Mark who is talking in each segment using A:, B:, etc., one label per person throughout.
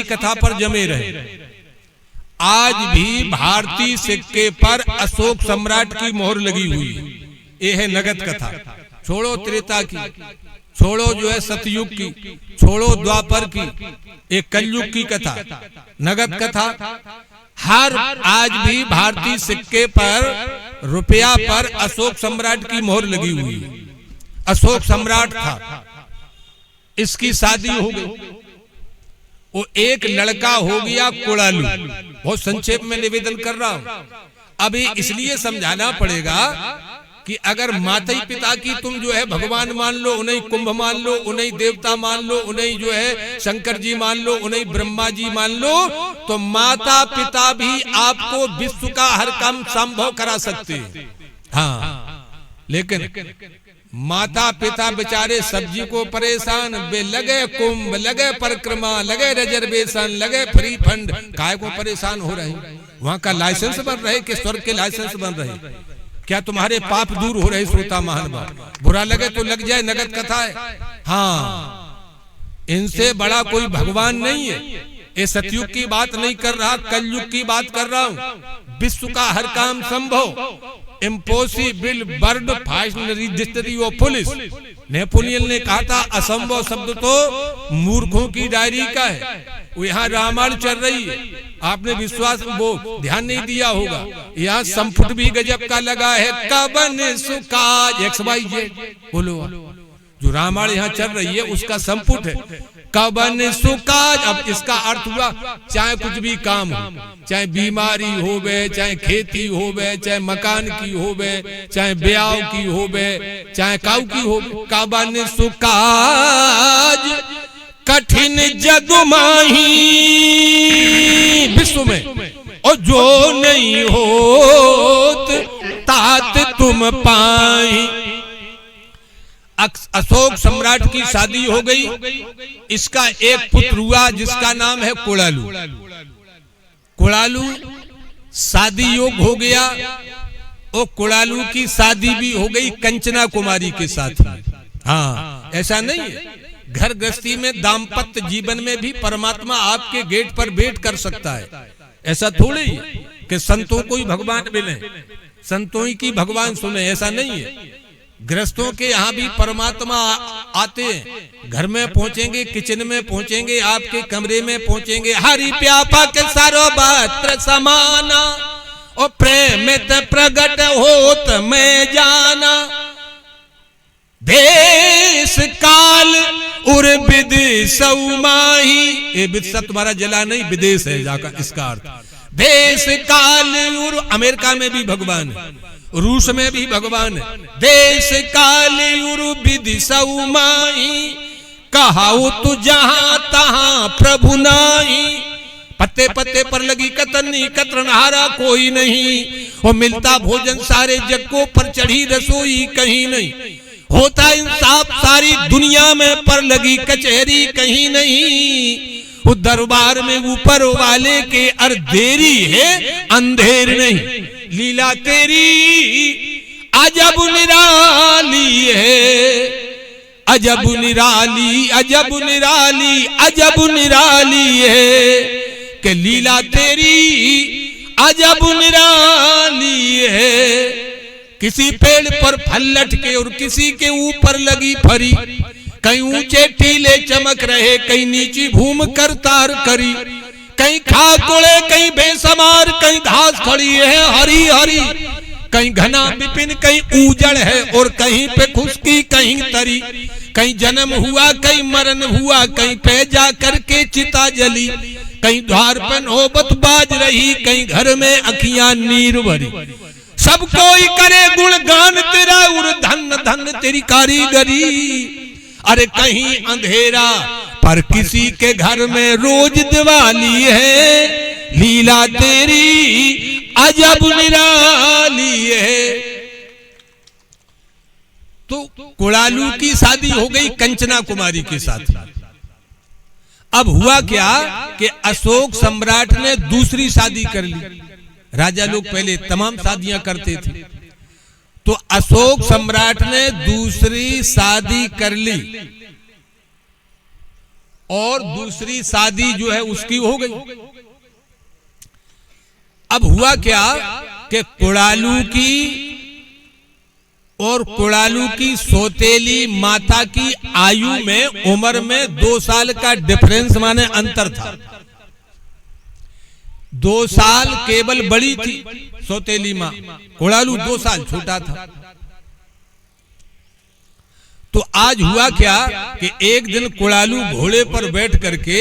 A: कथा पर जमे रहे। आज भी भारतीय सिक्के पर अशोक सम्राट की मोहर लगी हुई है। ये है नगद कथा। छोड़ो त्रेता की, छोड़ो जो है सतयुग की, छोड़ो द्वापर की, एक कलयुग की कथा, नगद कथा। हर आज भी भारतीय सिक्के पर, रुपया पर अशोक सम्राट की मोहर लगी हुई है। अशोक सम्राट था, इसकी शादी हो गई, वो एक लड़का हो गया कुड़ालू। बहुत संक्षेप में निवेदन कर रहा हूं। अभी इसलिए समझाना पड़ेगा कि अगर माता पिता की तुम जो है भगवान मान लो, उन्हें कुंभ मान लो, उन्हें देवता मान लो, उन्हें जो है शंकर जी मान लो, उन्हें ब्रह्मा जी मान लो, तो माता पिता भी आपको विश्व का हर काम संभव करा सकते हैं। हाँ, लेकिन माता पिता बेचारे सब्जी को परेशान, वे लगे कुंभ, लगे परिक्रमा, लगे रिजर्वेशन, लगे फ्री फंड, काय को परेशान हो रहे? वहां का लाइसेंस बन रहे कि स्वर्ग के लाइसेंस बन रहे? क्या तुम्हारे पाप दूर हो रहे? श्रोता महानुभाव, बुरा लगे तो लग जाए, नगद कथा है। हाँ, इनसे बड़ा कोई भगवान नहीं है। ये सतयुग की बात नहीं कर रहा, कलयुग की बात कर रहा हूं। विश्व का हर काम संभव, impossible word finery dictionary of police. Napoleon ने कहा था असंभव शब्द तो मूर्खों की डायरी का है। वो यहाँ रामायण चल रही है, आपने विश्वास वो ध्यान नहीं दिया होगा। यहाँ संपुट भी गजब का लगा है, कवन सुकाज XYZ। बोलो, जो रामायण यहाँ चल रही है उसका संपुट है कवन सुकाज। अब इसका अर्थ हुआ चाहे कुछ भी काम हो, चाहे बीमारी होवे, चाहे खेती होवे, चाहे मकान की होवे, चाहे ब्याह की होवे, चाहे काऊ की होवे, कवन सुकाज कठिन जग माही विश्व में, और जो नहीं होत तात तुम पाई। अशोक सम्राट की शादी हो गई, इसका एक पुत्र हुआ जिसका नाम है कुड़ालू। कुड़ालू शादी योग हो गया, और कुड़ालू की शादी भी हो गई कंचना कुमारी के साथ। हाँ, ऐसा नहीं है, घर गृहस्थी में दाम्पत्य जीवन में भी परमात्मा आपके गेट पर वेट कर सकता है। ऐसा थोड़ी है कि संतों को ही भगवान मिले, संतों ही की भगवान सुने, ऐसा नहीं है। गृहस्थों के यहाँ भी परमात्मा आते हैं, घर में पहुंचेंगे, किचन में पहुंचेंगे, आपके कमरे में पहुंचेंगे। हरि व्यापक सर्वत्र समाना, और प्रेम प्रगट होत मैं जाना। देश काल उर विदेशौ माही, ये विदेश तुम्हारा जला नहीं, विदेश है जाकर, इसका अर्थ देश काल उर। अमेरिका में भी भगवान है, रूस में भी भगवान है। देश काल उर विदिशौ माही, कहाऊ तू जहां तहां प्रभु नाही। पत्ते पत्ते पर लगी कतरनी, कतरनहारा कोई नहीं। वो मिलता भोजन सारे जग को, पर चढ़ी रसोई कहीं नहीं। होता इंसाफ सारी दुनिया में, पर लगी कचहरी कहीं नहीं। वो दरबार में ऊपर वाले के अर देरी है, अंधेर नहीं। लीला तेरी अजब निराली है, अजब निराली, अजब निराली, अजब निराली है। कि लीला तेरी अजब निराली है। किसी पेड़ पर फल लटके और किसी के ऊपर लगी फरी, कहीं ऊंचे टीले चमक रहे, कहीं नीची भूम कर तार करी। कहीं खाक उड़े, कहीं बेसमार, कहीं घास खड़ी है हरी हरी। कहीं घना विपिन, कहीं उजड़ है, और कहीं पे खुशकी कहीं तरी। कहीं जन्म हुआ, कहीं मरण हुआ, कहीं पे जा करके चिता जली। कहीं द्वार पर नौबत बाज रही, कहीं घर में अखियां नीर भरी। सब कोई करे गुणगान तेरा, और धन धन तेरी कारीगरी। अरे कहीं अंधेरा, पर किसी के घर में रोज दिवाली है। लीला तेरी अजब निराली है। तो कुड़ालू की शादी हो गई कंचना कुमारी के साथ। अब हुआ क्या कि अशोक सम्राट ने दूसरी शादी कर ली। राजा लोग पहले तमाम शादियां करते थे, तो अशोक सम्राट ने दूसरी शादी कर ली। और दूसरी शादी जो है उसकी हो गई। अब हुआ क्या कि कुड़ालू की सौतेली माता की आयु में, उम्र में 2 साल का डिफरेंस माने अंतर था। 2 साल केवल बड़ी थी सौतेली मां, कुड़ालू 2 साल छोटा था। तो आज हुआ क्या कि एक दिन कुड़ालू घोड़े पर बैठ करके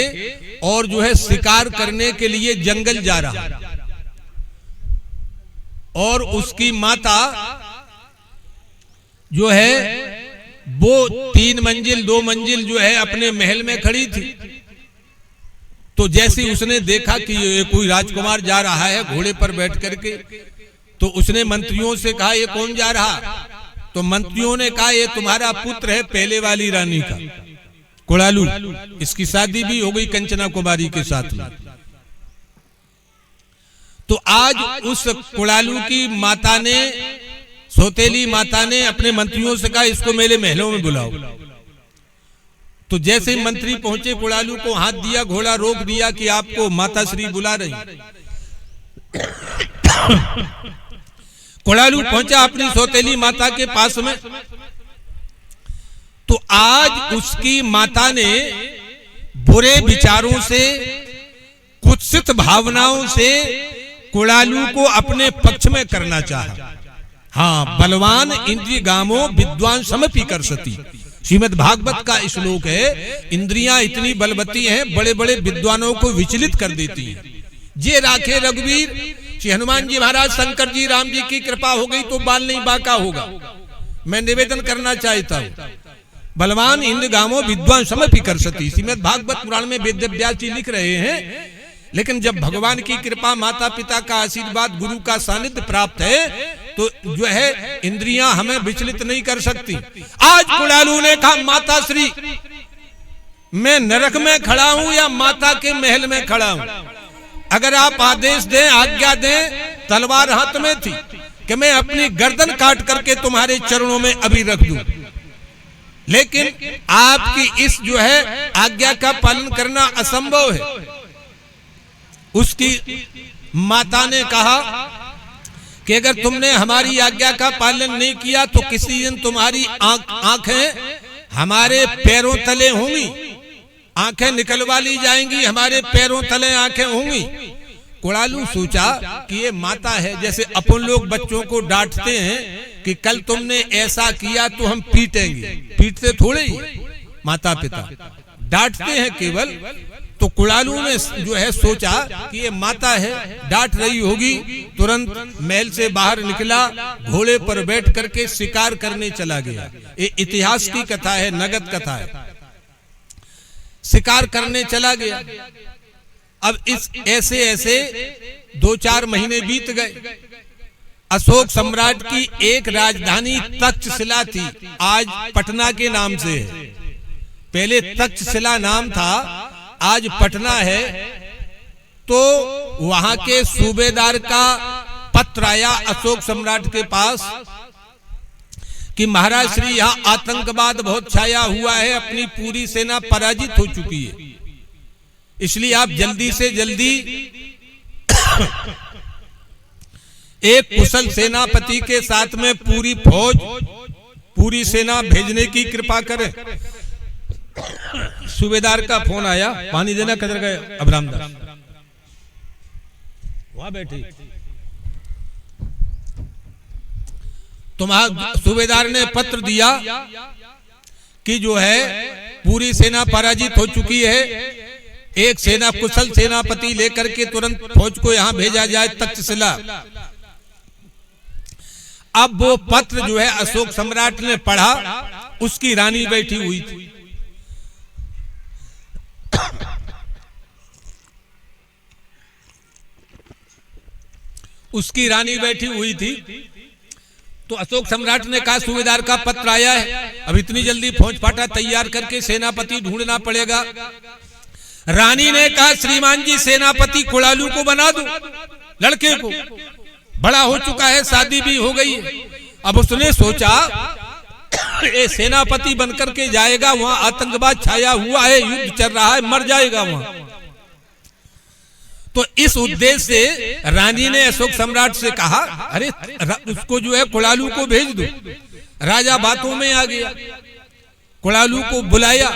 A: और जो है शिकार करने के लिए जंगल जा रहा, और उसकी माता जो है वो 3 मंजिल 2 मंजिल जो है अपने महल में खड़ी थी। तो जैसे उसने देखा कि ये कोई राजकुमार जा रहा है घोड़े पर बैठ करके, तो उसने मंत्रियों से कहा ये कौन जा रहा? तो मंत्रियों ने कहा ये तुम्हारा पुत्र है पहले वाली रानी का कुड़ालू, इसकी शादी भी हो गई कंचना कुमारी के साथ में। तो आज उस कुड़ालू की माता ने, सौतेली माता ने अपने मंत्रियों से कहा इसको मेरे महलों में बुलाओ। तो जैसे ही मंत्री पहुंचे, कुड़ालू को हाथ दिया, घोड़ा रोक दिया कि आपको माता श्री बुला रही। कुड़ालू पहुंचा अपनी सौतेली माता के पास में। तो आज उसकी माता ने बुरे विचारों से, कुत्सित भावनाओं से कुड़ालू को अपने पक्ष में करना चाहा। हाँ, बलवान इंद्रिय गामो विद्वान समपि करसति, श्रीमद् भागवत का श्लोक है। इंद्रियां इतनी बलवती हैं, बड़े बड़े विद्वानों को विचलित कर देती हैं। जे राखे रघुवीर, श्री हनुमान जी महाराज, शंकर जी, राम जी की कृपा हो गई तो बाल नहीं बाका होगा। मैं निवेदन करना चाहता हूँ, बलवान इंद्र गामो विद्वान समपि करसति, श्रीमद् भागवत पुराण में वेद व्यास जी लिख रहे हैं। लेकिन जब भगवान की कृपा, माता पिता का आशीर्वाद, गुरु का सानिध्य प्राप्त है, तो जो है इंद्रियां हमें विचलित नहीं कर सकती। आज कुड़ालू ने कहा माता श्री, मैं नरक में खड़ा हूं या माता के महल में खड़ा हूं? अगर आप आदेश दें, आज्ञा दें। तलवार हाथ में थी कि मैं अपनी गर्दन काट करके तुम्हारे चरणों में अभी रख दूं, लेकिन आपकी इस जो है आज्ञा का पालन करना असंभव है। उसकी माता ने कहा कि अगर तुमने हमारी आज्ञा का पालन नहीं किया तो किसी दिन तुम्हारी आंखें हमारे पैरों तले होंगी, आंखें निकलवा ली जाएंगी, हमारे पैरों तले आंखें होंगी। कुड़ालू सोचा कि ये माता है, जैसे अपन लोग बच्चों को डांटते हैं कि कल तुमने ऐसा किया तो हम पीटेंगे, पीटते थोड़े ही माता पिता, डांटते हैं केवल। तो कुड़ालू ने जो है सोचा कि ये माता है, डांट रही होगी। तुरंत महल से बाहर निकला, घोड़े पर बैठ करके शिकार करने चला गया। ये इतिहास की कथा है, नगद कथा है। शिकार करने चला गया। अब इस ऐसे ऐसे 2-4 महीने बीत गए। अशोक सम्राट की एक राजधानी तक्षशिला थी, आज पटना के नाम से है। पहले तक्षशिला नाम था, आज पटना है। तो वहां के सूबेदार का पत्र आया अशोक सम्राट के पास कि महाराज श्री, यहाँ आतंकवाद बहुत छाया हुआ है, अपनी पूरी सेना पराजित हो चुकी है, इसलिए आप जल्दी से जल्दी एक कुशल सेनापति के साथ में पूरी फौज, पूरी सेना भेजने की कृपा करें। सूबेदार का फोन आया, पानी देना किधर गए? अब रामदास वहां बैठी। तुम्हारा सूबेदार ने पत्र दिया कि जो है पूरी सेना पराजित हो चुकी है, एक सेना कुशल सेनापति लेकर के तुरंत फौज को यहां भेजा जाए तक्षशिला। अब वो पत्र जो है अशोक सम्राट ने पढ़ा, उसकी रानी बैठी हुई थी। उसकी रानी बैठी हुई थी। तो अशोक सम्राट ने कहा सूबेदार का पत्र आया है, अब इतनी जल्दी फौज फाटा तैयार करके सेनापति ढूंढना पड़ेगा। रानी ने कहा श्रीमान जी, सेनापति कुड़ालू को बना दो, लड़के को, बड़ा हो चुका है, शादी भी हो गई है। अब उसने सोचा ये सेनापति बनकर के जाएगा, वहां आतंकवाद छाया हुआ है, युद्ध चल रहा है, मर जाएगा वहां। तो इस उद्देश्य से रानी ने अशोक सम्राट से कहा, अरे उसको जो है कुड़ालू को भेज दो। राजा बातों में आ गया, कुड़ालू को बुलाया।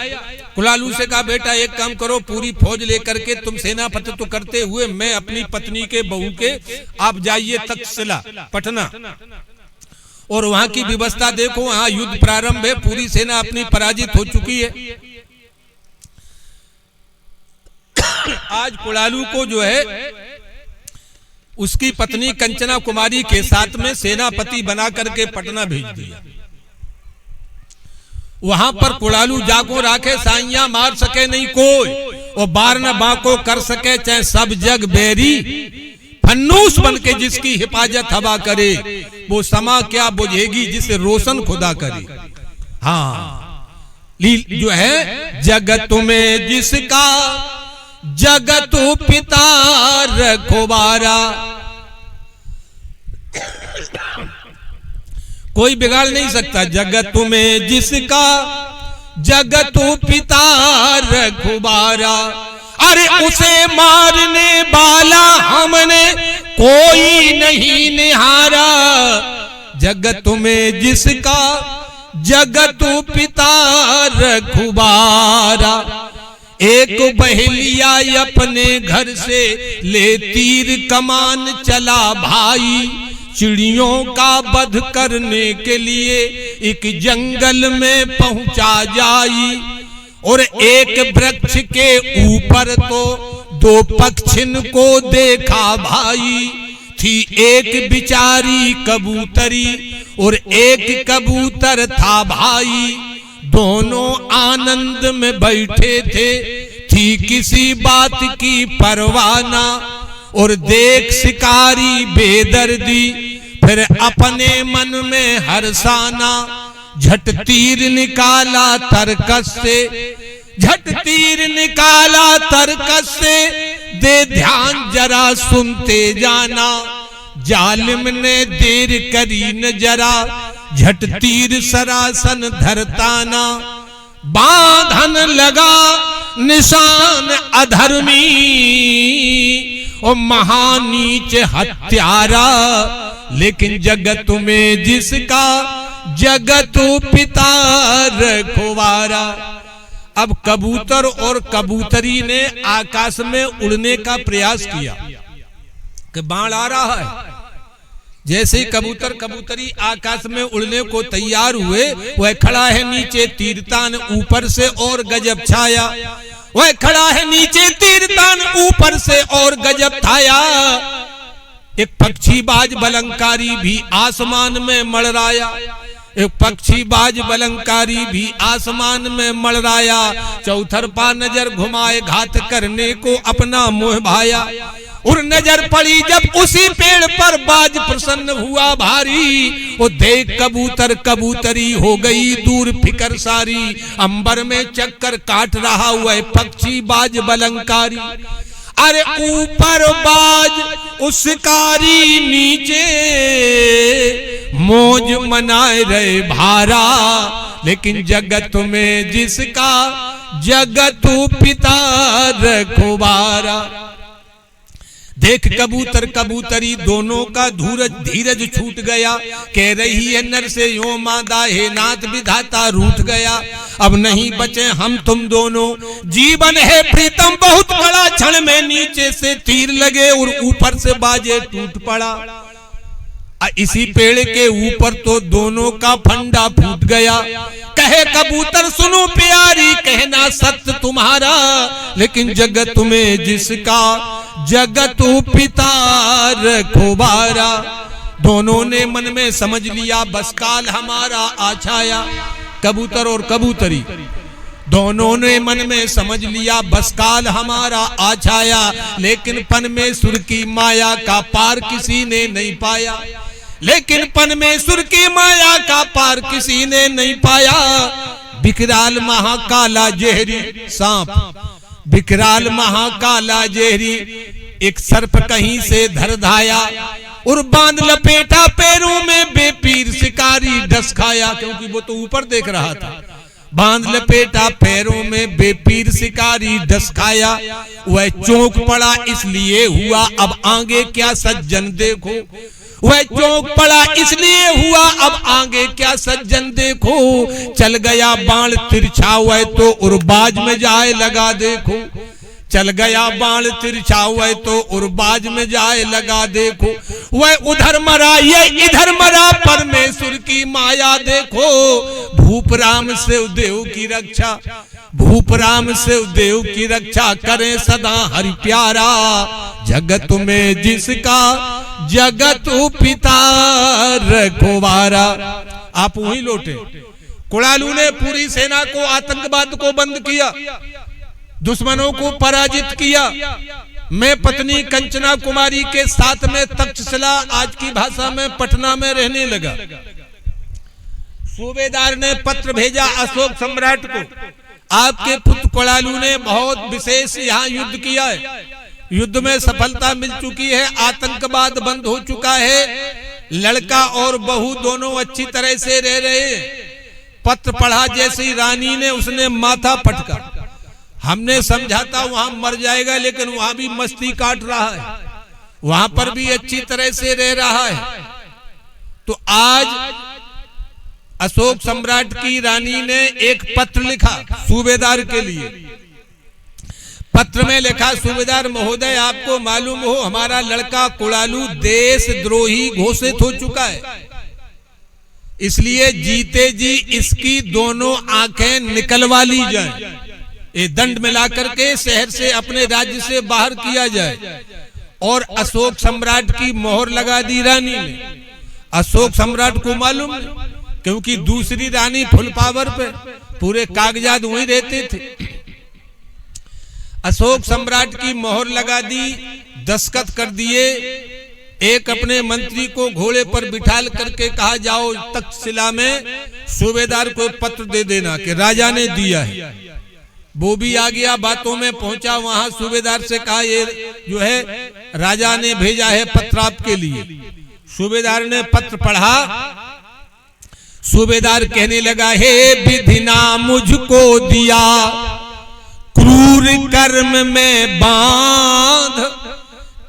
A: कुड़ालू से कहा, बेटा एक काम करो, पूरी फौज लेकर के तुम सेनापति तो करते हुए मैं अपनी पत्नी के बहू के आप जाइए तक्षशिला पटना और वहां की व्यवस्था देखो, वहां युद्ध प्रारंभ है, पूरी सेना अपनी पराजित हो चुकी है। आज कुड़ालू को जो है उसकी पत्नी कंचना कुमारी के साथ में सेनापति बना करके पटना भेज दिया। वहां पर कुड़ालू जाको राखे, साइया मार सके नहीं कोई, और बार न बाको कर सके चाहे सब जग बेरी, फन्नूस बन के जिसकी हिफाजत हवा करे, वो समा क्या बुझेगी जिसे रोशन खुदा करे। हाँ, जो है जगत में जिसका जगत पिता रखवारा, कोई बिगाड़ नहीं सकता। जगत में जिसका जगत पिता रखवारा, अरे उसे मारने वाला हमने कोई नहीं निहारा। जगत में जिसका जगत पिता रखवारा, एक बहेलिया अपने घर से ले तीर कमान चला भाई, चिड़ियों का वध करने के लिए एक जंगल में पहुंचा जाई। और एक वृक्ष के ऊपर तो दो पक्षिन को देखा भाई, थी एक बिचारी कबूतरी और एक कबूतर था भाई। दोनों आनंद में बैठे थे, थी किसी बात की परवाह ना, और देख शिकारी बेदर्दी फिर अपने मन में हर्षाना। झट तीर निकाला तरकस से, झट तीर निकाला तरकस से, दे ध्यान जरा सुनते जाना। जालिम ने देर करी न जरा, झट तीर सरासन धरताना। बांधन लगा निशान अधर्मी, और महानीच हत्यारा, लेकिन जगत में जिसका जगत पिता रखवारा। अब कबूतर और कबूतरी ने आकाश में उड़ने का प्रयास किया कि बाण आ रहा है। जैसे ही कबूतर कबूतरी आकाश में उड़ने को तैयार हुए, वह खड़ा है नीचे तीरतान ऊपर से और गजब छाया। वह खड़ा है नीचे तीरतान ऊपर से और गजब छाया। एक पक्षी बाज बलंकारी भी आसमान में मड़राया, एक पक्षी बाज बलंकारी भी आसमान में मड़राया। चौथरपा नजर घुमाए घात करने को अपना मोह भाया। और नजर पड़ी जब उसी पेड़ पर, बाज प्रसन्न हुआ भारी। वो देख कबूतर कबूतरी हो गई दूर फिकर सारी। अंबर में चक्कर काट रहा हुआ पक्षी बाज बलंकारी। अरे ऊपर बाज उसकारी, नीचे मौज मनाए रहे भारा। लेकिन जगत में जिसका जगत पिता रखवारा। देख कबूतर कबूतरी दोनों का धीरज छूट गया। कह रही है नर से यो मादा, हे नाथ विधाता रूठ गया। अब नहीं बचे हम तुम दोनों, जीवन है प्रीतम बहुत बड़ा। क्षण में नीचे से तीर लगे और ऊपर से बाजे टूट पड़ा। इसी पेड़ के ऊपर तो दोनों का फंडा फूट गया। कहे कबूतर सुनो प्यारी, कहना सत्य तुम्हारा। लेकिन जगत में जिसका जगत पिता रखवारा। दोनों ने मन में समझ लिया बस काल हमारा आछाया। कबूतर और कबूतरी दोनों ने मन में समझ लिया बस काल हमारा आछाया। लेकिन परमेश्वर की माया का पार किसी ने नहीं पाया। लेकिन परमेश्वर की माया का पार किसी ने नहीं पाया। विकराल महाकाला जहरी सांप, विकराल महाकाला जहरी एक सर्प कहीं से धर धाया। और बांध लपेटा पैरों में बेपीर शिकारी डस खाया, क्योंकि वो तो ऊपर देख रहा था। बांध लपेटा पैरों में बेपीर शिकारी डस खाया, वह चौंक पड़ा इसलिए हुआ अब आगे क्या सज्जन देखो। वह चौंक पड़ा इसलिए हुआ अब आगे क्या सज्जन देखो। चल गया बाण तिरछा वह तो उर्बाज में जाए लगा देखो। चल गया बाण तिरछा हुआ तो उर्बाज में जाए लगा देखो। वह उधर मरा ये इधर मरा परमेश्वर की माया देखो। भूप राम शिवदेव की रक्षा, भूप राम शिवदेव की रक्षा करें सदा हरि प्यारा। जगत में जिसका जगत पिता रखवारा। आप वहीं लौटे। कुड़ालू ने पूरी सेना को आतंकवाद को बंद किया, दुश्मनों को पराजित किया। मैं पत्नी कंचना कुमारी के साथ में तक्षशिला, आज की भाषा में पटना में रहने लगा। सूबेदार ने पत्र भेजा अशोक सम्राट को, आपके पुत्र कुड़ालू ने बहुत विशेष यहाँ युद्ध किया है, युद्ध में सफलता मिल चुकी है, आतंकवाद बंद हो चुका है, लड़का और बहू दोनों अच्छी तरह से रह रहे हैं। पत्र पढ़ा जैसे ही रानी ने उसने माथा पटका। हमने समझा था वहां मर जाएगा, लेकिन वहां भी मस्ती काट रहा है, वहां पर भी अच्छी तरह से रह रहा है। तो आज अशोक सम्राट की रानी ने एक पत्र लिखा सूबेदार के लिए। पत्र में लिखा, सूबेदार महोदय आपको मालूम हो हमारा लड़का कुड़ालू देशद्रोही घोषित हो चुका है, इसलिए जीते जी इसकी दोनों आंखें निकलवा ली जाएं, ये दंड मिला करके शहर से अपने राज्य से बाहर किया जाए। और अशोक सम्राट की मोहर लगा दी रानी ने। अशोक सम्राट को मालूम, क्योंकि दूसरी रानी फुल पावर पे, पूरे कागजात वहीं रहते थे। अशोक सम्राट की मोहर लगा दी, दस्तखत कर दिए। एक अपने मंत्री को घोड़े पर बिठाल करके कहा जाओ तक्षशिला में सूबेदार को पत्र दे देना कि राजा ने दिया है। वो भी आ गया, बातों में पहुंचा, वहां सूबेदार से कहा ये जो है राजा ने भेजा है पत्र आपके लिए। सूबेदार ने पत्र पढ़ा। सूबेदार कहने लगा, हे विधि ना मुझको दिया क्रूर कर्म में बांध,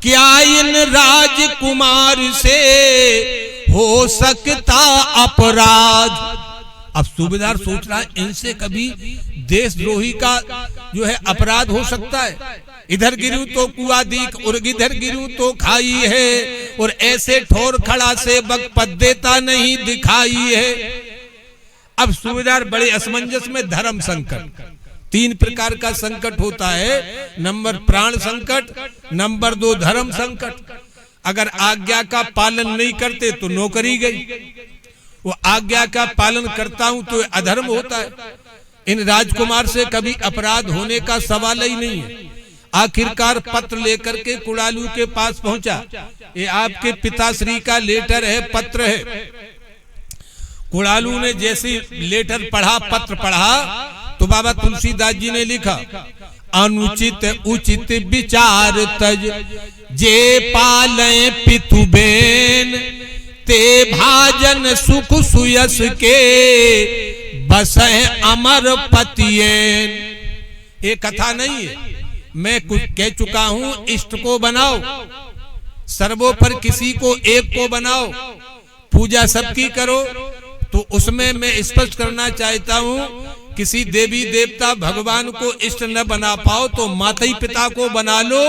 A: क्या इन राजकुमार से हो सकता अपराध। अब सूबेदार सोच रहा है इनसे कभी देशद्रोही का जो है अपराध हो सकता है। इधर गिरूं तो कुआ दीख और इधर गिरूं तो खाई है, और ऐसे ठोर खड़ा से बक पद देता नहीं दिखाई है। अब सूबेदार बड़े असमंजस में। धर्म संकट, 3 प्रकार का संकट होता है। नंबर प्राण संकट, नंबर 2 धर्म संकट। अगर आज्ञा का पालन नहीं करते तो नौकरी गई, वो आज्ञा का पालन करता हूं तो अधर्म होता है। इन राजकुमार से कभी अपराध होने का सवाल ही नहीं है। आखिरकार पत्र लेकर के कुड़ालू के पास पहुंचा। ये आपके पिताश्री का लेटर है, पत्र है। कुड़ालू ने जैसे लेटर पढ़ा, पत्र पढ़ा, तो बाबा तुलसीदास जी ने लिखा, अनुचित उचित विचार तज जे पाले पितु बेन, ते भाजन सुख सुयस के बसे अमर पतियेन। ये कथा नहीं है, मैं कुछ कह चुका हूं। इष्ट को बनाओ, सर्वोपर किसी को एक को बनाओ, पूजा सबकी करो। तो उसमें मैं स्पष्ट करना चाहता हूं, किसी देवी देवता भगवान को इष्ट न बना पाओ तो माता ही पिता को बना लो।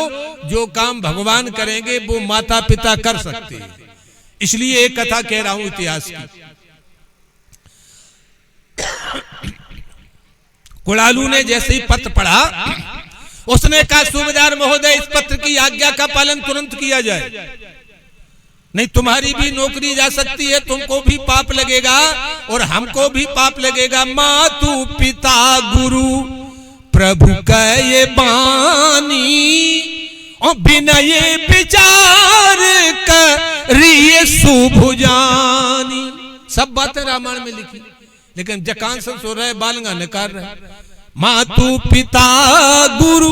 A: जो काम भगवान करेंगे वो माता पिता कर सकते हैं। इसलिए एक कथा कह रहा हूं इतिहास की। कुड़ालू ने जैसे ही पत्र पढ़ा, उसने कहा, सूबेदार महोदय इस पत्र की आज्ञा का पालन तुरंत किया जाए, नहीं तुम्हारी भी नौकरी जा सकती है, तुमको भी पाप लगेगा और हमको भी पाप लगेगा। मातु पिता गुरु प्रभु कहे बानी, और विनय विचार करिए शुभ जानी। सब बातें रामायण में लिखी, लेकिन जकांसन सो रहे, बालंगा नकार रहे। मातु पिता गुरु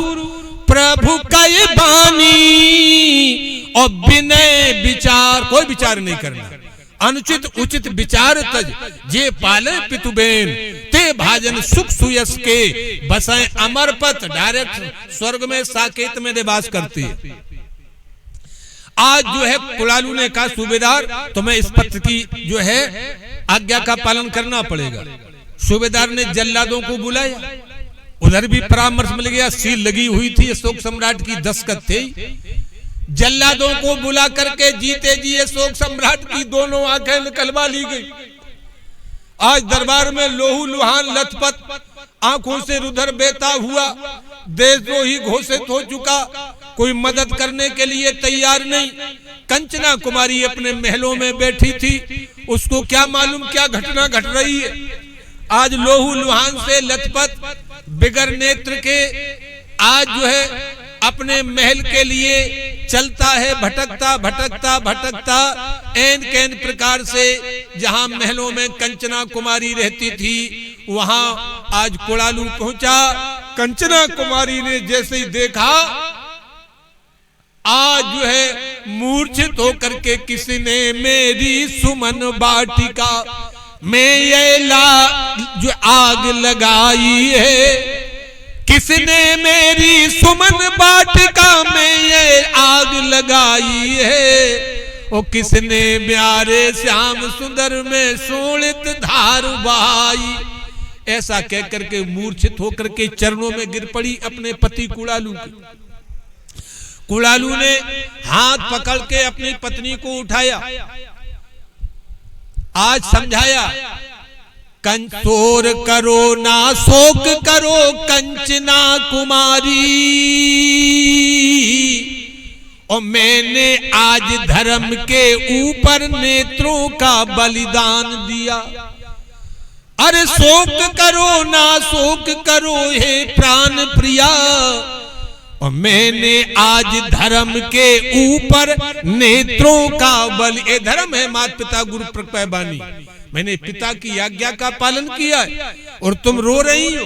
A: प्रभु कहे बानी, और विनय विचार, कोई विचार नहीं करना, अनुचित उचित विचार तज जे पाले पितुबेन ते भाजन सुख सुयस के बसाए अमर पथ। डायरेक्ट स्वर्ग में साकेत में निवास करती है। आज जो है कुलालू ने कहा सूबेदार तुम्हें इस पत्र की जो है आज्ञा का पालन करना पड़ेगा। सूबेदार ने जल्लादों को बुलाया, उधर भी परामर्श मिल गया, सील लगी हुई थी, अशोक सम्राट की दस्तखत थी। जल्लादों को बुला करके जीते जी अशोक सम्राट की दोनों आंखें निकलवा ली गई। आज दरबार में लोहू लुहान लथपथ आंखों से रुधिर बहता हुआ देशद्रोही घोषित हो चुका, कोई मदद करने के लिए तैयार नहीं। कंचना कुमारी अपने महलों में बैठी थी, उसको क्या मालूम क्या घटना घट रही है। आज लोहू लुहान से लथपथ बिगर नेत्र के आज जो है अपने महल के लिए चलता है, भटकता भटकता भटकता एन कैन प्रकार से जहां महलों में कंचना कुमारी रहती थी वहां आज कुलालू पहुंचा। कंचना कुमारी ने जैसे ही देखा, आज जो है मूर्छित होकर के किसी ने मेरी सुमन वाटिका में ये जो आग लगाई है, किसने मेरी सुमन वाटिका में ये आग लगाई है, ओ किसने प्यारे श्याम सुंदर में शोणित धार बहाई। ऐसा कह करके मूर्छित होकर के चरणों में गिर पड़ी अपने पति कुलालू के। कुलालू ने हाथ पकड़ के अपनी पत्नी को उठाया, आज समझाया, कंचोर करो ना शोक करो कंचना कुमारी, और मैंने आज धर्म के ऊपर नेत्रों का बलिदान दिया। अरे शोक करो ना शोक करो हे प्राण प्रिया, और मैंने आज धर्म के ऊपर नेत्रों का बलि, ये धर्म है माता पिता गुरु प्रकटवाणी, मैंने पिता की आज्ञा का पालन किया है और तुम रो रही हो।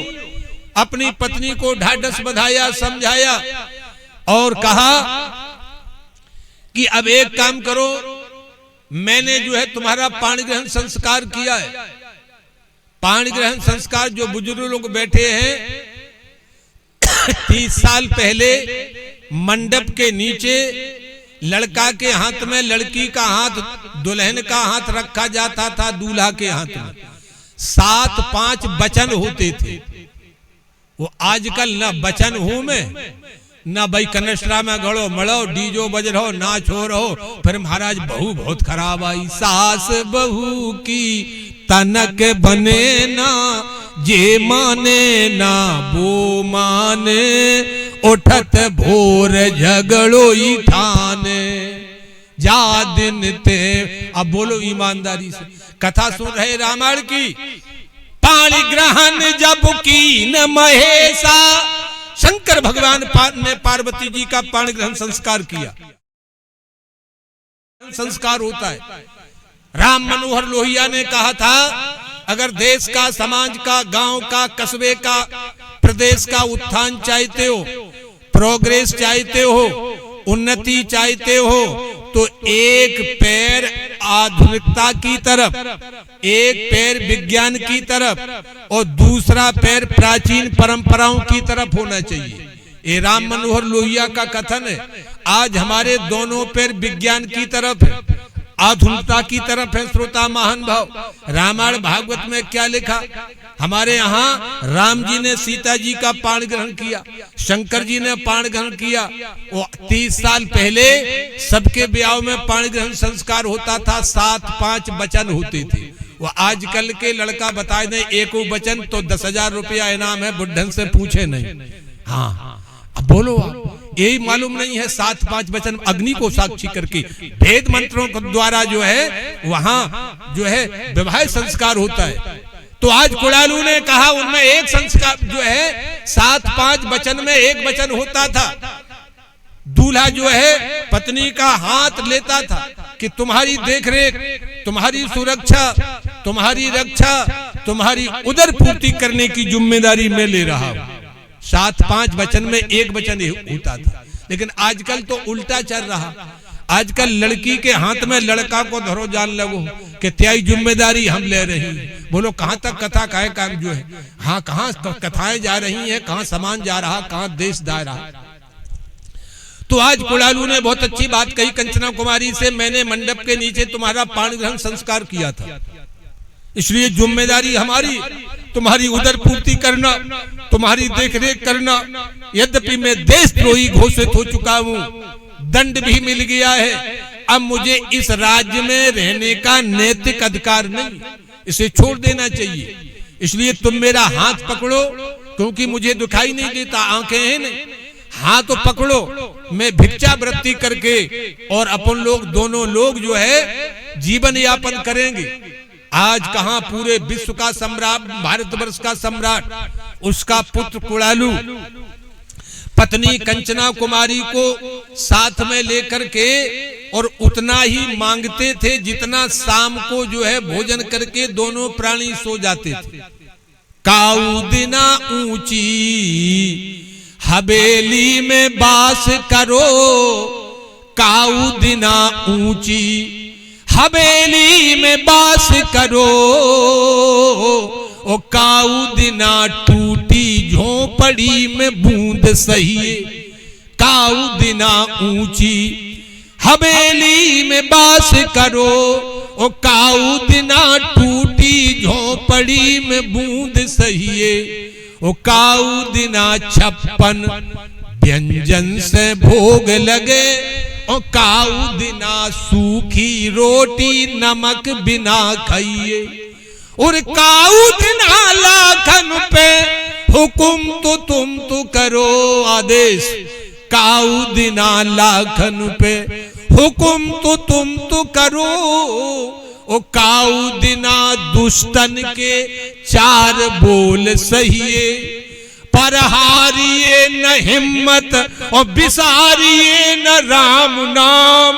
A: अपनी पत्नी को ढाढ़स बंधाया, समझाया और कहा कि अब एक काम करो, मैंने जो है तुम्हारा पाणी ग्रहण संस्कार किया है। पाणी ग्रहण संस्कार जो बुजुर्ग लोग बैठे हैं 30 साल पहले मंडप के नीचे लड़का के हाथ में लड़की का हाथ, दुल्हन का हाथ रखा जाता था दूल्हा के हाथ में। 7-5 वचन होते थे। वो आजकल न वचन हूं में न भाई कनस्ट्रा में गड़ो मड़ो डीजो बज रहो नाच हो रहो। फिर महाराज बहू बहुत खराब आई, सास बहू की तनक बने ना, जे माने ना वो माने, उठत भोर झगड़ो ही ठाने, जा दिन ते। अब बोलो ईमानदारी से, कथा सुन रहे रामायण की। पाणी ग्रहण जब की न महेशा, शंकर भगवान ने पार्वती जी का पाणी ग्रहण संस्कार किया। संस्कार होता है। राम मनोहर लोहिया ने कहा था, अगर देश का, समाज का, गांव का, कस्बे का, प्रदेश का उत्थान चाहते हो, प्रोग्रेस चाहते हो, उन्नति चाहते हो, तो एक पैर आधुनिकता की तरफ, एक पैर विज्ञान की तरफ और दूसरा पैर प्राचीन परंपराओं की तरफ होना चाहिए। ये राम मनोहर लोहिया का कथन है। आज हमारे दोनों पैर विज्ञान की तरफ है, आधुनिकता की तरफ है। श्रोता महान भाव, रामायण भागवत में क्या लिखा? हमारे यहाँ राम जी ने सीता जी का पाणी ग्रहण किया, शंकर जी ने पाणी ग्रहण किया। वो 30 साल पहले सबके ब्याह में पाणी ग्रहण संस्कार होता था। 7-5 वचन होते थे। वो आजकल के लड़का बताए नहीं, एक वचन तो 10,000 रुपया इनाम है, बुढ़न से पूछे नहीं। हाँ अब बोलो, यही मालूम नहीं है 7-5 वचन अग्नि को साक्षी करके वेद मंत्रों के द्वारा जो है वहां जो है विवाह संस्कार होता है। तो आज कुलालू ने कहा उनमें एक संस्कार जो है 7-5 वचन में एक वचन होता था। दूल्हा जो है पत्नी का हाथ लेता था कि तुम्हारी देखरेख, तुम्हारी सुरक्षा, तुम्हारी रक्षा, तुम्हारी उदर पूर्ति करने की जिम्मेदारी मैं ले रहा हूं। 7-5 वचन में एक वचन होता था। लेकिन आजकल तो उल्टा चल रहा। आजकल लड़की के हाथ में लड़का को धरो जान लगो कि त्याई जिम्मेदारी हम ले रही हैं। बोलो कहाँ तक कथा काहे काम जो है, हाँ कहाँ कथाएं जा रही हैं, कहाँ सामान जा रहा, कहाँ देश जा रहा। तो आज कुड़ालू ने बहुत अच्छी बात कही कंचना कुमारी से, मैंने मंडप के नीचे तुम्हारा पाणी ग्रहण संस्कार किया था, इसलिए जिम्मेदारी हमारी तुम्हारी उदर पूर्ति करना, तुम्हारी देखरेख करना। यद्यपि मैं देशद्रोही घोषित हो चुका हूँ, दंड भी मिल गया है, अब मुझे इस राज्य में रहने का नैतिक अधिकार नहीं, इसे छोड़ देना चाहिए। इसलिए तुम मेरा हाथ पकड़ो, क्योंकि मुझे दिखाई नहीं देता, आंखें हैं नहीं, हाथ तो पकड़ो, मैं भिक्षावृत्ति करके और अपन लोग दोनों लोग जो है जीवन यापन करेंगे। आज कहां पूरे विश्व का सम्राट, भारतवर्ष का सम्राट, उसका पुत्र कुड़ालू पत्नी कंचना कुमारी को साथ में लेकर के और उतना ही मांगते थे जितना शाम को जो है भोजन करके दोनों प्राणी सो जाते थे। काऊ दिना ऊंची हवेली में बास करो, काऊ दिना ऊंची हवेली में बास करो, ओ काऊ दिना टूटी झोपड़ी में बूंद सहिए, काऊ दिना ऊंची हवेली में बास करो, ओ काऊ दिना टूटी झोपड़ी में बूंद सहिए, ओ काऊ दिना 56 व्यंजन से भोग लगे, ओ काऊ दिना सूखी रोटी नमक बिना खाइए, और काऊ दिना लाखन पे हुकुम तो तुम तो करो आदेश, काऊ दिना लाखन पे हुकुम तो तुम तो करो, ओ काऊ दिना दुष्टन के 4 बोल सहिए, पर हारिए न हिम्मत और बिसारिए न राम नाम,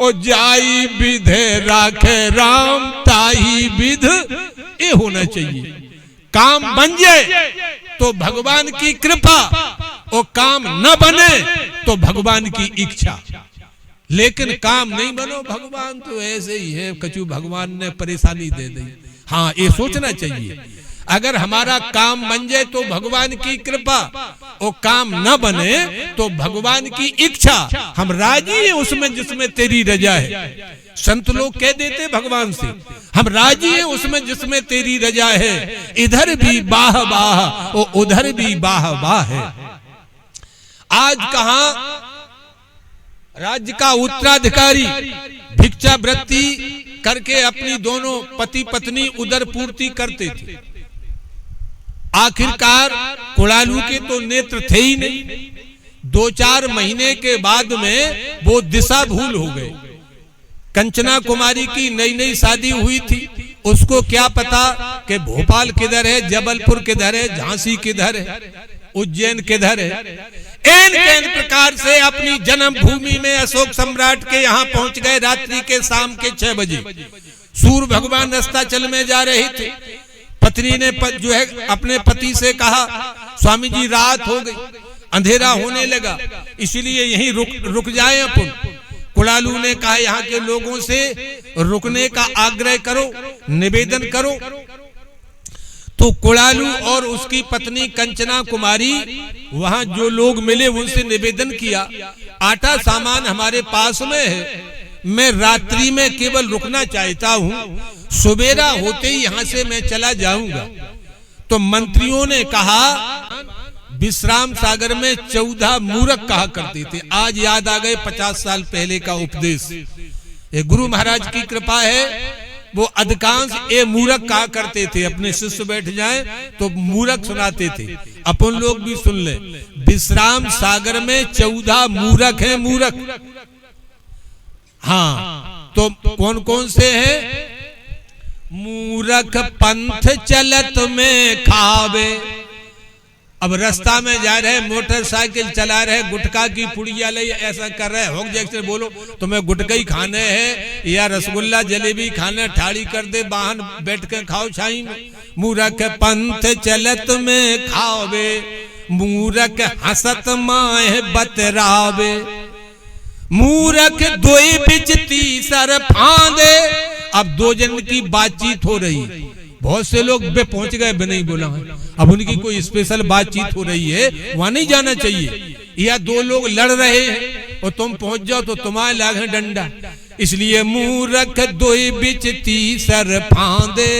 A: ओ जाई विधे राखे राम ताही विध। ये होना चाहिए, काम बन जाए तो भगवान की कृपा, और काम न बने तो भगवान की इच्छा। लेकिन काम नहीं बनो, भगवान तो ऐसे ही है, कछु भगवान ने परेशानी दे दी। हाँ, ये सोचना चाहिए, अगर हमारा काम बन जाए तो भगवान की कृपा, और काम न बने तो भगवान की इच्छा। हम राजी हैं उसमें जिसमें तेरी रजा है। संत लोग कह देते भगवान से, हम राजी हैं उसमें जिसमें तेरी रजा है, इधर भी बाह बाह और उधर भी बाह बाह है। आज कहां राज्य का उत्तराधिकारी भिक्षावृत्ति करके अपनी दोनों पति पत्नी उदर पूर्ति करते थे। आखिरकार कुड़ालू के तो नेत्र थे ही नहीं, 2-4 महीने के बाद में वो दिशा भूल हो गए। कंचना कुमारी की नई नई शादी हुई थी, उसको क्या पता कि भोपाल किधर है, जबलपुर किधर है, झांसी किधर है, उज्जैन किधर है। इन प्रकार से अपनी जन्म भूमि में अशोक सम्राट के यहाँ पहुंच गए। रात्रि के शाम के 6 बजे सूर्य भगवान अस्ताचल में जा रहे थे। पत्नी ने जो है अपने पति से कहा, स्वामी जी रात हो गई, अंधेरा होने लगा, इसलिए यहीं रुक जाएं अपन। कुड़ालू ने कहा यहाँ के लोगों से रुकने का आग्रह करो, निवेदन करो। तो कुड़ालू और उसकी पत्नी कंचना कुमारी वहां जो लोग मिले उनसे निवेदन किया, आटा सामान हमारे पास में है, मैं रात्रि में केवल रुकना चाहता हूं, सुबेरा होते ही यहां से मैं चला जाऊंगा। तो मंत्रियों ने कहा, विश्राम सागर में 14 मूर्ख कहा करते थे। आज याद आ गए 50 साल पहले का उपदेश। ये गुरु महाराज की कृपा है, वो अधिकांश ए मूर्ख कहा करते थे। अपने शिष्य बैठ जाए तो मूर्ख सुनाते थे, अपन लोग भी सुन ले। विश्राम सागर में 14 मूर्ख हैं, मूर्ख। हाँ, तो कौन कौन से हैं? मूर्ख पंथ चलत में खावे। अब रास्ता में जा रहे, मोटरसाइकिल चला रहे, गुटखा की पुड़िया ले ऐसा कर रहे, होक जैसे बोलो तुम्हें गुटखा ही खाने है या रसगुल्ला जलेबी खाने, ठाड़ी कर दे, वाहन बैठ के खाओ छाई में। मूर्ख पंथ चलत में खावे, मूर्ख हसत माए बतरावे। मूरख दोई बिच तीसर फांदे। अब दो जन की बातचीत हो रही, बहुत से लोग बे पहुंच गए बे नहीं बोला है, अब उनकी कोई स्पेशल बातचीत हो रही है, वहां नहीं जाना चाहिए। या दो लोग लड़ रहे हैं और तुम पहुंच जाओ तो तुम्हारे लागे डंडा। इसलिए मूरख दोई बिच तीसर फांदे,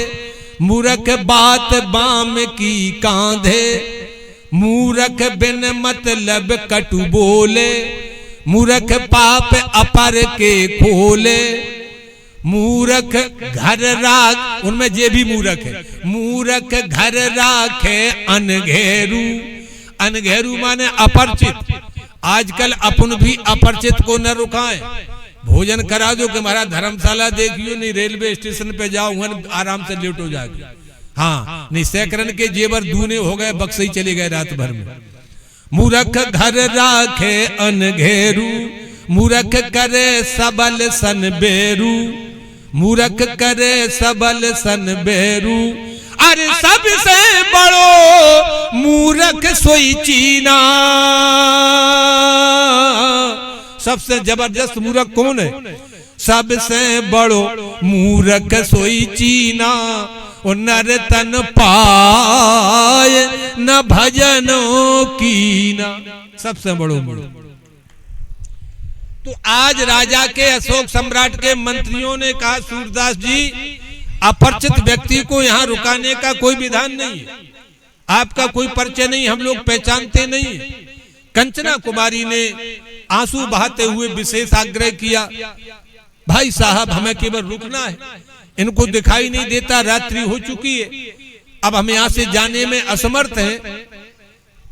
A: मूरख बात बाम की कांधे, मूरख बिन मतलब कटु बोले, मूरख पाप अपर के खोले, मूरख घर राख, उनमें जे भी मूरख है, मूरख घर राखे अनघेरू। अनघेरू माने अपरिचित। आजकल अपन भी अपरिचित को न रुकाएं, भोजन करा दो कि हमारा धर्मशाला देखियो, नहीं रेलवे स्टेशन पे जाओ वहां आराम से लेट हो जाएगा। हाँ, नहीं सैकरन के जेवर दूने हो गए, बक्सई चले गए रात भर में। मूरख घर राखे अनघेरू, मूरख करे सबल सन बेरू, मूरख करे सबल सन बेरू। अरे सबसे बड़ो मूरख सोई चीना। सबसे जबरदस्त मूर्ख कौन है? सबसे बड़ो मूर्ख सोई चीना, और नर तन पाए न भजनों कीना। सबसे बड़ो मूर्ख। तो आज राजा के, अशोक सम्राट के मंत्रियों ने कहा, सूरदास जी अपरिचित व्यक्ति को यहाँ रुकाने का कोई विधान नहीं है, आपका कोई परिचय नहीं, हम लोग पहचानते नहीं। कंचना कुमारी ने आंसू बहाते हुए विशेष आग्रह किया, भाई साहब हमें केवल रुकना है, इनको दिखाई नहीं देता, रात्रि हो चुकी है, अब हम यहाँ से जाने में असमर्थ हैं।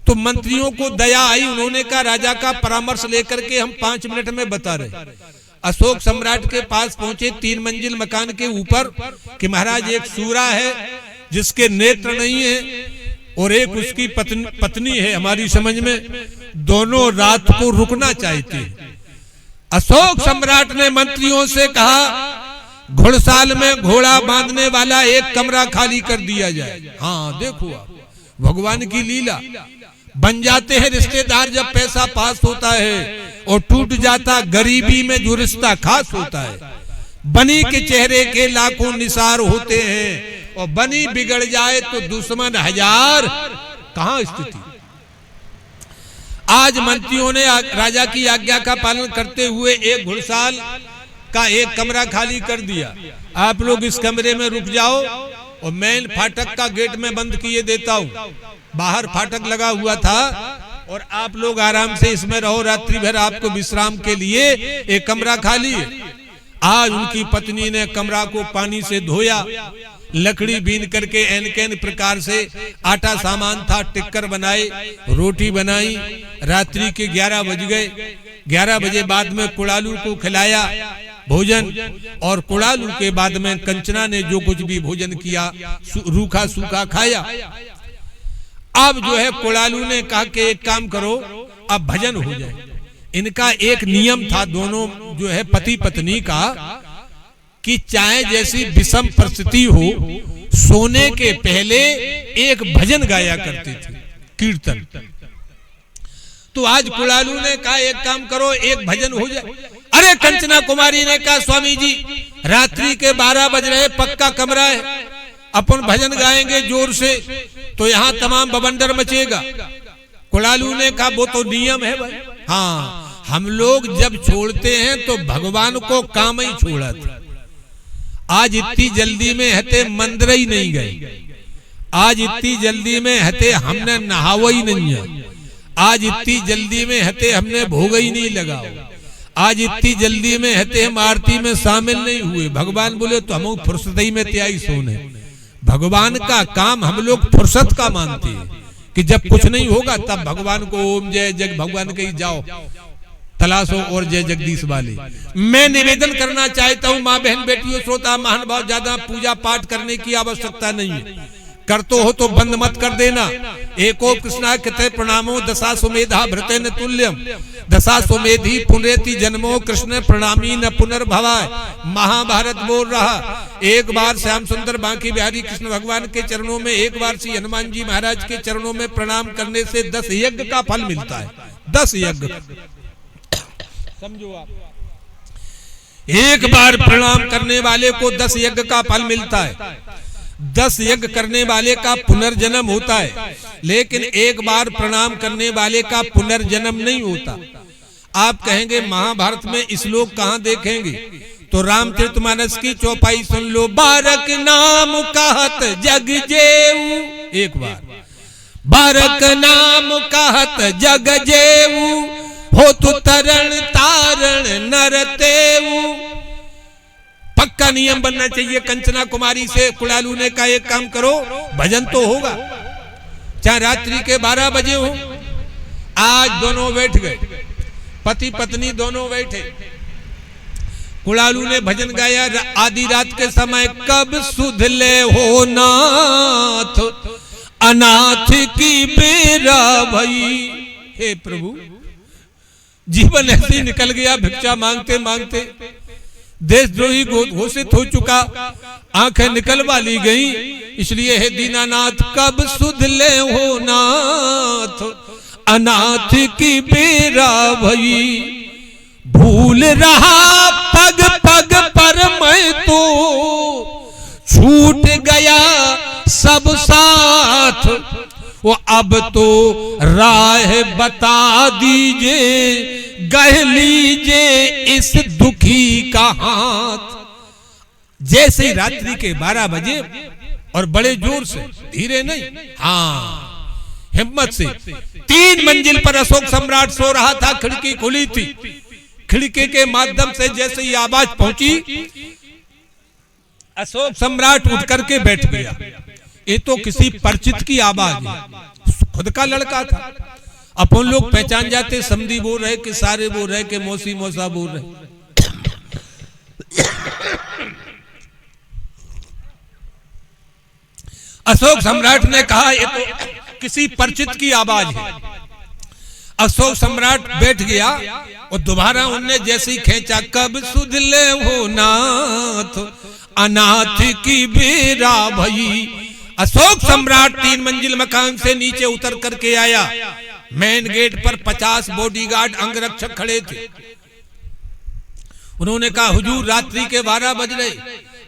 A: तो मंत्रियों को दया आई, उन्होंने कहा राजा का परामर्श लेकर के हम 5 मिनट में बता रहे। अशोक सम्राट के पास पहुंचे 3 मंजिल मकान के ऊपर कि महाराज एक सूरा है जिसके नेत्र नहीं है और एक उसकी पत्नी है, हमारी समझ में दोनों रात को रुकना चाहते हैं। अशोक सम्राट ने मंत्रियों से कहा घुड़साल में घोड़ा बांधने वाला एक कमरा खाली कर दिया जाए। हाँ देखो भगवान की लीला, बन जाते हैं रिश्तेदार जब पैसा पास होता है, और टूट जाता गरीबी में जो रिश्ता खास होता है। बनी के चेहरे के लाखों निसार होते हैं, और बनी बिगड़ जाए तो दुश्मन हजार। कहां स्थिति? आज मंत्रियों ने राजा की आज्ञा का पालन करते हुए एक घुड़साल का एक कमरा खाली कर दिया। आप लोग इस कमरे में रुक जाओ, और मेन फाटक का गेट में बंद किए देता हूं। बाहर फाटक लगा हुआ था, और आप लोग आराम से इसमें रहो, रात्रि भर आपको विश्राम के लिए एक कमरा खाली है। आज उनकी पत्नी ने कमरा को पानी से धोया, लकड़ी बीन करके एन कैन प्रकार से आटा सामान था, टिक्कर बनाए, रोटी बनाई। रात्रि के 11 बज गए। 11 बजे बाद में कुड़ालू को खिलाया भोजन, और कुड़ालू के बाद में कंचना ने जो कुछ भी भोजन किया रूखा सूखा खाया। अब जो है कुड़ालू ने कहा कि एक काम करो, अब भजन हो जाए। इनका एक नियम था दोनों जो है पति पत्नी का, कि चाहे जैसी विषम परिस्थिति हो, सोने के पहले एक भजन गाया करते थे, कीर्तन। तो आज कुड़ालू ने कहा एक काम करो, एक भजन हो जाए। अरे कंचना कुमारी ने कहा स्वामी जी रात्रि के 12 बज रहे, पक्का कमरा है, अपन भजन गाएंगे जोर से तो यहाँ तमाम बवंडर मचेगा। कुड़ालू ने कहा वो तो नियम है भाई। हाँ, हम लोग जब छोड़ते हैं तो भगवान को काम ही छोड़ा था। आज इतनी जल्दी में हते मंदिर ही नहीं गए, आज इतनी जल्दी में हते हमने नहावा ही नहीं है, आज इतनी जल्दी में हते हमने भोग ही नहीं लगाओ, आज इतनी जल्दी में हते हम आरती में शामिल नहीं हुए। भगवान बोले तो हम फुर्सत ही में त्याई सोने। भगवान का काम हम लोग फुर्सत का मानते हैं कि जब कुछ नहीं होगा तब भगवान को ओम जय जग भगवान कहीं जाओ तलाशो और जय जगदीश वाले। मैं निवेदन करना चाहता हूँ माँ बहन बेटियों श्रोता महानुभाव, ज्यादा पूजा पाठ करने की आवश्यकता नहीं है। करतो हो तो बंद मत कर देना। एको कृष्णा कृते प्रणामो दशा सुमेधा भृतेन तुल्यम, दशा सुमेधी पुनरेति जन्मो कृष्ण प्रणामी न पुनर्भवाय। महाभारत बोल रहा। एक बार श्याम सुंदर बांकी बिहारी कृष्ण भगवान के चरणों में, एक बार श्री हनुमान जी महाराज के चरणों में प्रणाम करने से 10 यज्ञ का फल मिलता है। 10 यज्ञ। समझो आप, एक बार प्रणाम करने वाले को 10 यज्ञ का फल मिलता है, 10 यज्ञ करने वाले का पुनर्जन्म होता है, लेकिन एक बार प्रणाम करने वाले का पुनर्जन्म नहीं होता। आप कहेंगे महाभारत में श्लोक कहां देखेंगे? तो रामचरितमानस की चौपाई सुन लो। बारक नाम कहत जग जेऊ, एक बार बारक नाम कहत जग जेऊ, हो तु तरण तारण नर तेऊ। पक्का नियम बनना चाहिए कंचना कुमारी से। कुड़ालू ने कहा एक काम करो, भजन तो होगा, चाहे रात्रि के 12 बजे हो। आज दोनों बैठ गए, पति पत्नी दोनों बैठे, कुड़ालू ने भजन गाया आधी रात के समय। कब सुध ले हो नाथ, अनाथ की बेरा भई। हे प्रभु, जीवन ऐसे ही निकल गया भिक्षा मांगते मांगते। देशद्रोही घोषित हो चुका, आंखें निकलवा ली गई। इसलिए हे दीनानाथ, कब सुध ले हो नाथ, अनाथ की बेरा भई। भूल रहा पग पग पर मैं तो, छूट गया सब साथ। वो अब तो राह बता दीजिए, गह लीजिए इस दुखी का हाथ। जैसे ही रात्रि के 12 बजे, और बड़े जोर से, धीरे नहीं, हाँ हिम्मत से। 3 मंजिल पर अशोक सम्राट सो रहा था, खिड़की खुली थी। खिड़की के माध्यम से जैसे ही आवाज पहुंची, अशोक सम्राट उठ करके बैठ गया। ये तो किसी परिचित की आवाज है, खुद का लड़का था। अपन लोग पहचान जाते, समधी बोल रहे कि सारे बोल रहे कि मौसी मौसा बोल रहे। अशोक सम्राट ने कहा ये तो किसी परिचित की आवाज है। अशोक सम्राट बैठ गया और दोबारा उनने जैसे ही खींचा, कब सुध ले हो नाथ, अनाथ की बेरा भई। अशोक सम्राट 3 मंजिल मकान से नीचे उतर करके आया। मेन गेट पर 50 बॉडीगार्ड अंगरक्षक खड़े थे। उन्होंने कहा हुजूर रात्रि के 12 बज रहे।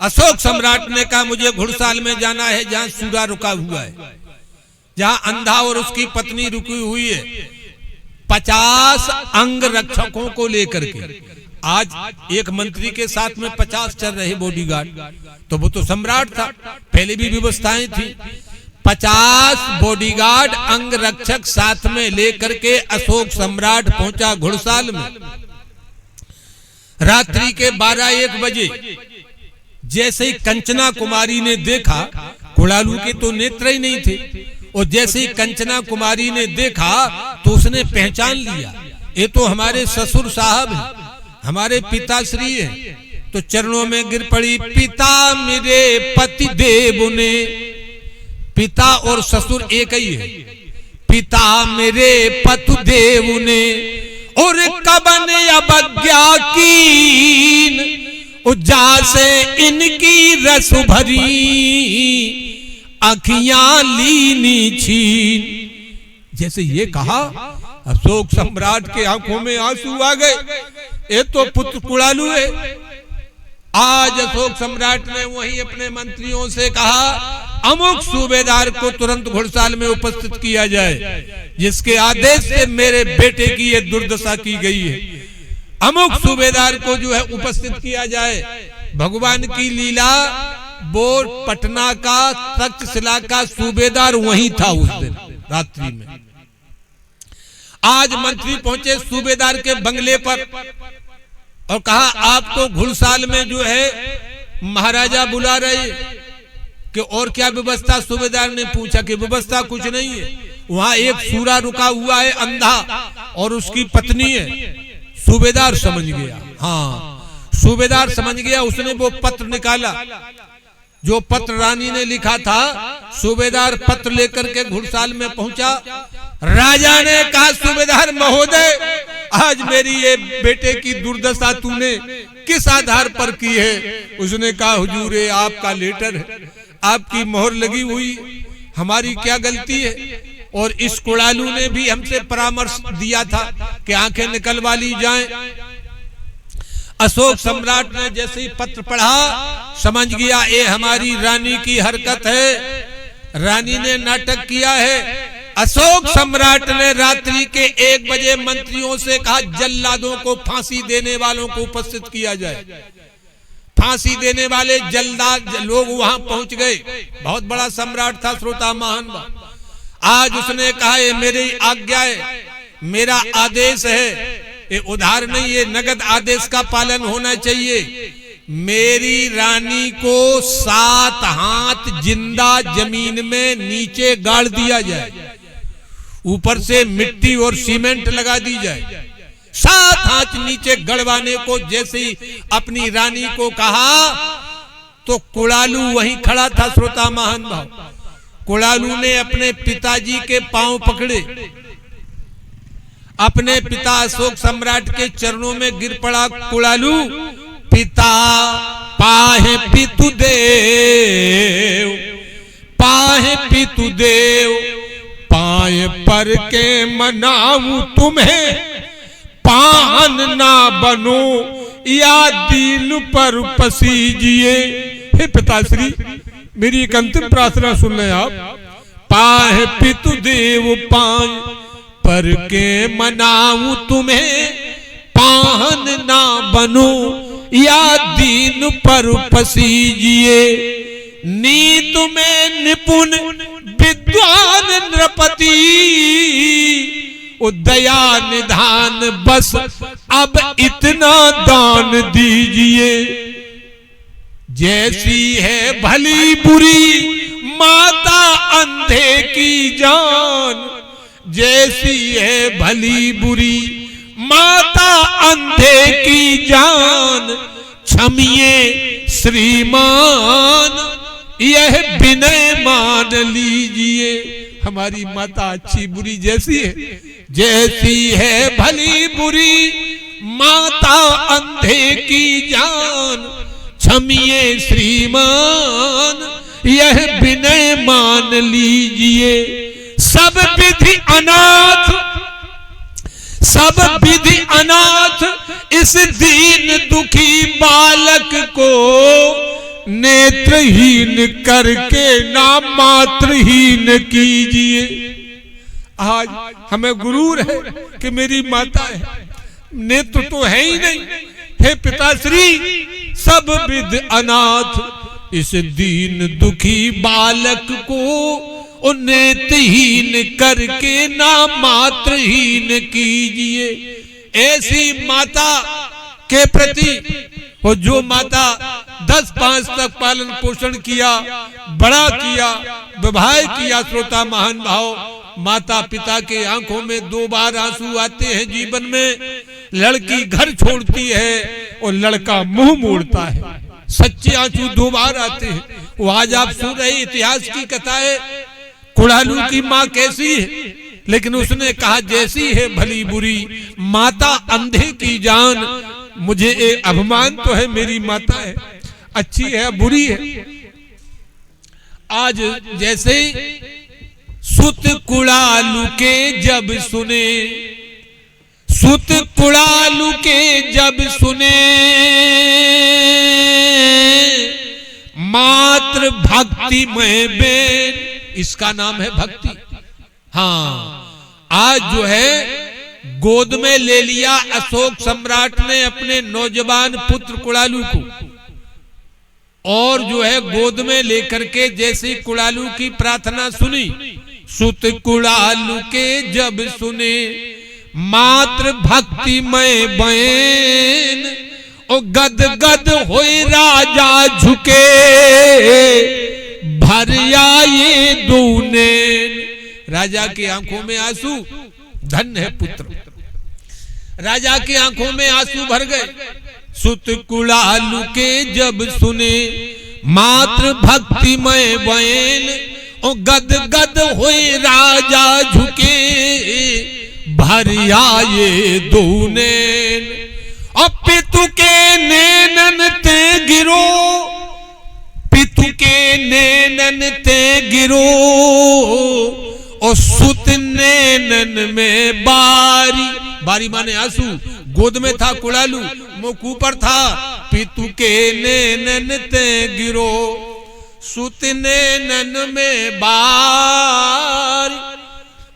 A: अशोक सम्राट ने कहा मुझे घुड़साल में जाना है, जहां सूरा रुका हुआ है, जहां अंधा और उसकी पत्नी रुकी हुई है। 50 अंगरक्षकों को लेकर के आज एक मंत्री के साथ में 50 चल रहे बॉडीगार्ड। तो वो तो सम्राट था, पहले भी व्यवस्थाएं थी। 50 बॉडीगार्ड अंगरक्षक साथ में लेकर के अशोक सम्राट पहुंचा घुड़साल में। रात्रि के 12-1 बजे जैसे ही कंचना कुमारी ने देखा, कुड़ालू के तो नेत्र ही नहीं थे, और जैसे ही कंचना कुमारी ने देखा तो उसने पहचान लिया, ये तो हमारे ससुर साहब हैं, हमारे पिताश्री हैं। तो चरणों में गिर पड़ी। पिता मेरे पति देव ने, पिता और ससुर एक ही है। पिता मेरे पति देव ने, और कबन अवज्ञा कीन, उज्जा से इनकी रस भरी, अखियां लीनी छीन। जैसे ये कहा, अशोक सम्राट के आंखों में आंसू आ गए। ये तो पुत्र कुड़ालू है। आज अशोक सम्राट ने वही अपने मंत्रियों से कहा, अमुक सूबेदार को तुरंत घुड़साल में उपस्थित किया जाए, जिसके आदेश से मेरे बेटे की ये दुर्दशा की गई है। अमुक सूबेदार को जो है उपस्थित किया जाए। भगवान की लीला, वो पटना का तक्षशिला का सूबेदार वही था उस दिन रात्रि में। आज मंत्री पहुंचे सूबेदार के बंगले पर और कहा आपको घुड़साल में जो है महाराजा बुला रहे कि और क्या व्यवस्था। सूबेदार ने पूछा कि व्यवस्था कुछ नहीं है, वहां एक सूरा रुका हुआ है अंधा और उसकी पत्नी है। सूबेदार समझ गया, हाँ सूबेदार समझ गया। उसने वो पत्र निकाला जो पत्र रानी ने लिखा था। सूबेदार पत्र लेकर के घुड़साल में पहुंचा। राजा ने कहा, सूबेदार महोदय, आज मेरी ये बेटे की दुर्दशा तूने किस आधार पर की है? उसने कहा, हुजूर ये आपका लेटर है, आपकी मोहर लगी हुई, हमारी क्या गलती है? और इस कुड़ालू ने भी हमसे परामर्श दिया था कि आंखें निकलवा ली जाएं। अशोक सम्राट ने जैसे ही पत्र पढ़ा समझ गया ये हमारी रानी की हरकत है। रानी ने नाटक किया है। अशोक सम्राट ने रात्रि के 1 बजे मंत्रियों से कहा जल्लादों को फांसी देने वालों को उपस्थित किया जाए। फांसी देने वाले जल्लाद लोग वहां पहुंच गए। बहुत बड़ा सम्राट था, श्रोता महान। आज उसने कहा ये मेरी आज्ञा है, मेरा आदेश है, ये उधार नहीं, ये नगद आदेश का पालन होना चाहिए। मेरी रानी को 7 हाथ जिंदा जमीन में नीचे गाड़ दिया जाए, ऊपर से मिट्टी और सीमेंट लगा दी जाए। 7 हाथ नीचे गड़वाने को जैसे ही अपनी रानी को कहा तो कुड़ालू वहीं खड़ा था। श्रोता महान भाव, कुड़ालू ने अपने पिताजी के पांव पकड़े, अपने पिता अशोक सम्राट के चरणों में गिर पड़ा। कुड़ालू, पिता पाहे पितु देव, पाहे पितु देव, पाए पर के मनाऊं तुम्हें, पान ना बनो या दीन पर पसीजिए। हे पिताश्री, मेरी एक अंतिम प्रार्थना सुन लें आप। पाहे पितु देव, पाए पर के मनाऊं तुम्हें, पान ना बनो या दीन पर पसीजिए। नीत में निपुण विद्वान नृपति, दया निधान बस अब इतना दान दीजिए। जैसी है भली बुरी माता अंधे की जान, जैसी है भली बुरी माता अंधे की जान, क्षमिए श्रीमान यह विनय मान लीजिए। हमारी माता अच्छी बुरी जैसी है, जैसी है भली बुरी माता अंधे की जान, क्षमिए श्रीमान यह विनय मान लीजिए। सब विधि अनाथ, सब विधि अनाथ इस दीन दुखी बालक को नेत्रहीन करके ना मात्रहीन कीजिए। आज हमें गुरूर है कि मेरी माता है, नेत्र तो है ही नहीं। हे पिताश्री, सब विध अनाथ इस दीन दुखी बालक को नेत्रहीन करके ना मात्रहीन कीजिए। ऐसी माता के प्रति और जो माता 10-5 तक पालन पोषण किया, बड़ा किया, विवाह किया, श्रोता महान भाव, माता पिता के आंखों में 2 बार आंसू आते हैं जीवन में। लड़की घर छोड़ती है और लड़का मुंह मोड़ता है। सच्चे आंसू 2 बार आते हैं। वो आज आप सुन रहे इतिहास की कथा है। कुड़ालू की माँ कैसी है, लेकिन उसने कहा जैसी है भली बुरी माता अंधे की जान। मुझे एक अभिमान तो है, मेरी माता है, अच्छी है बुरी है। आज जैसे सुत कुड़ालू के जब सुने, सुत कुड़ालू के जब सुने, मात्र भक्ति में बेन, इसका नाम है भक्ति। हाँ, आज जो है गोद में ले लिया अशोक सम्राट ने अपने नौजवान पुत्र कुड़ालू को, और जो है गोद में लेकर के जैसे कुड़ालू की प्रार्थना सुनी, सुत कुड़ालू के जब सुने, मात्र भक्ति में बैन, ओ गद गद होए राजा झुके, भर आए दूने। राजा की आंखों में आंसू, धन्य है पुत्र। राजा की आंखों में आंसू भर गए। सुत कुड़ालू के जब सुने, मात्र भक्ति में बैन, ओ गद गद होए राजा झुके, भर आए दूने। और पितु के नैनन ते गिरो, पितु के नैनन ते गिरो, और सुत नैनन में बारी बारी माने आंसू, गोद में था कुड़ालू, मुख ऊपर था, पितु के नैनन ते गिरो, सुत नैनन में बारी,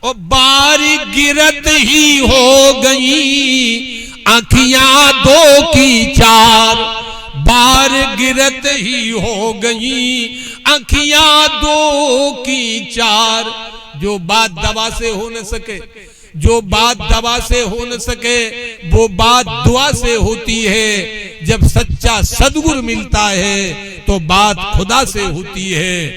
A: और बारी गिरत ही हो गई आँखियां दो की चार, बार गिरत ही हो गई आँखियां दो की चार। जो बात दवा से हो न सके, जो बात दवा से हो न सके, वो बात दुआ से होती है। जब सच्चा सद्गुरु मिलता है तो बात खुदा से होती है।